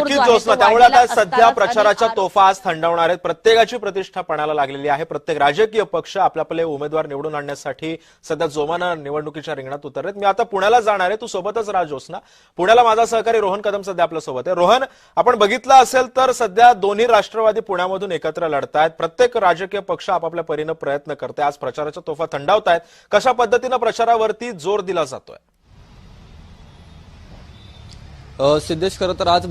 नक्कीच जोत्स्ना, त्यामुळे आता सध्या प्रचाराच्या तोफा आज थंडावणार आहेत. प्रत्येकाची प्रतिष्ठा पणाला लागलेली आहे. प्रत्येक राजकीय पक्ष आपले उमेदवार निवडून आणण्यासाठी सध्या जोमानं निवडणुकीच्या रिंगणात उतरलेत. मी आता पुण्याला जाणार आहे, तू सोबतच राहा जोत्स्ना. पुण्याला माझा सहकारी रोहन कदम सध्या आपल्या सोबत आहे. रोहन, आपण बघितलं असेल तर सध्या दोन्ही राष्ट्रवादी पुण्यामधून एकत्र लढतायत. प्रत्येक राजकीय पक्ष आपापल्या परीने प्रयत्न करते. आज प्रचाराच्या तोफा थंडावतायत. कशा पद्धतीनं प्रचारावरती जोर दिला जातोय? सिद्धेश, खरं तर आज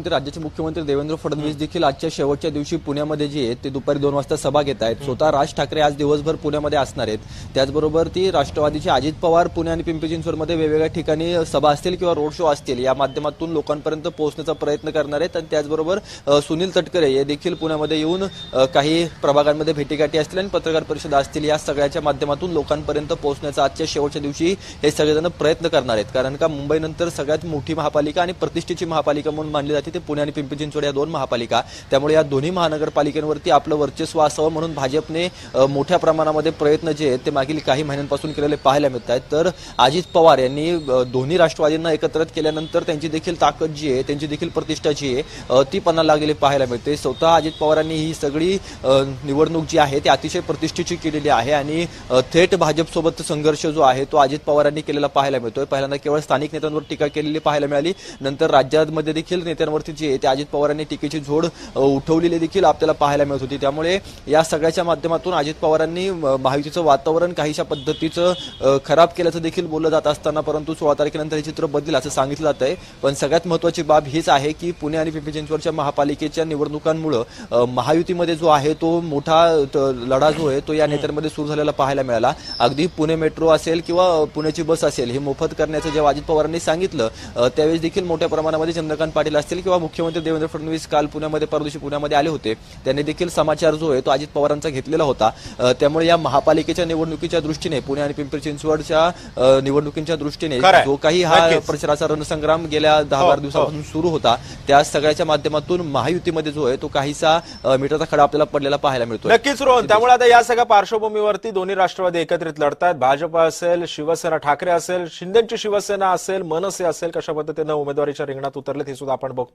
राज्याचे मुख्यमंत्री देवेंद्र फडणवीस देखील आजच्या शेवटच्या दिवशी पुण्यामध्ये जे आहेत ते दुपारी 2 वाजता सभा घेत आहेत. स्वतः राज ठाकरे आज दिवसभर पुण्यामध्ये असणार आहेत. त्याचबरोबर ती राष्ट्रवादीचे अजित पवार पुणे आणि पिंपरी चिंचवडमध्ये वेगवेगळ्या ठिकाणी सभा असतील किंवा रोड शो असतील, या माध्यमातून लोकांपर्यंत पोहोचण्याचा प्रयत्न करणार आहेत. आणि त्याचबरोबर सुनील तटकरे हे देखील पुण्यामध्ये येऊन काही प्रभागांमध्ये भेटीगाठी असतील आणि पत्रकार परिषदा असतील, या सगळ्याच्या माध्यमातून लोकांपर्यंत पोहोचण्याचा आजच्या शेवटच्या दिवशी हे सगळेजण प्रयत्न करणार आहेत. कारण का मुंबईनंतर सगळ्यात मोठी महापालिका आणि प्रतिष्ठेची महापालिका म्हणून मानली जाते ते पुणे आणि पिंपरी चिंचवड या 2 महापालिका. त्यामुळे या दोन्ही महानगरपालिकांवरती आपलं वर्चस्व असावं म्हणून भाजपने मोठ्या प्रमाणामध्ये प्रयत्न जे आहेत ते मागील काही महिन्यांपासून केलेले पाहायला मिळत आहेत. तर अजित पवार यांनी दोन्ही राष्ट्रवादींना एकत्रित केल्यानंतर त्यांची देखील ताकद जी आहे, त्यांची देखील प्रतिष्ठा जी आहे ती पणाला लागलेली पाहायला मिळते. स्वतः अजित पवारांनी ही सगळी निवडणूक जी आहे ती अतिशय प्रतिष्ठेची केलेली आहे आणि थेट भाजपसोबत संघर्ष जो आहे तो अजित पवारांनी केलेला पाहायला मिळतोय. पहिल्यांदा केवळ स्थानिक नेत्यांवर टीका केलेली पाहायला मिळाली, नंतर राज्यामध्ये देखील नेत्यांवरती जी आहे ते अजित पवारांनी टीकेची झोड उठवलेली देखील आपल्याला पाहायला मिळत होती. त्यामुळे या सगळ्याच्या माध्यमातून अजित पवारांनी महायुतीचं वातावरण काहीशा पद्धतीचं खराब केल्याचं देखील बोललं जात असताना, परंतु 16 तारखेनंतर हे चित्र बदलेल असं सांगितलं जात आहे. पण सगळ्यात महत्त्वाची बाब हीच आहे की पुणे आणि पिंपरी चिंचवडच्या महापालिकेच्या निवडणुकांमुळे महायुतीमध्ये जो आहे तो मोठा लढा जो आहे तो या नेत्यांमध्ये सुरू झालेला पाहायला मिळाला. अगदी पुणे मेट्रो असेल किंवा पुण्याची बस असेल हे मोफत करण्याचं जेव्हा अजित पवारांनी सांगितलं त्यावेळेस देखील मोठ्या प्रमाणामध्ये चंद्रकांत पाटील असतील किंवा मुख्यमंत्री देवेंद्र फडणवीस काल परदिवशी पुण्यामध्ये आले होते, त्यांनी देखील समाचार जो आहे तो अजित पवारांचा घेतलेला होता. त्यामुळे या महापालिकेच्या निवडणुकीच्या दृष्टीने पुणे आणि पिंपरी चिंचवडच्या निवडणुकीच्या दृष्टीने जो काही हा प्रचाराचा रणसंग्राम गेल्या 10-12 दिवसापासून सुरू होता त्या सगळ्याच्या माध्यमातून महायुतीमध्ये जो आहे तो काहीसा मीटरचा खडा आपल्याला पडलेला पाहायला मिळतो. नक्कीच रोहन, त्यामुळे आता या सगळ्या पार्श्वभूमीवरती दोन्ही राष्ट्रवादी एकत्रित लढतात. भाजप असेल, शिवसेना ठाकरे असेल, शिंदेची शिवसेना असेल, मनसे असेल, कशा पद्धतीनं उमेदवारीच्या रिंगणात उतरलेत हे सुद्धा आपण बघतो.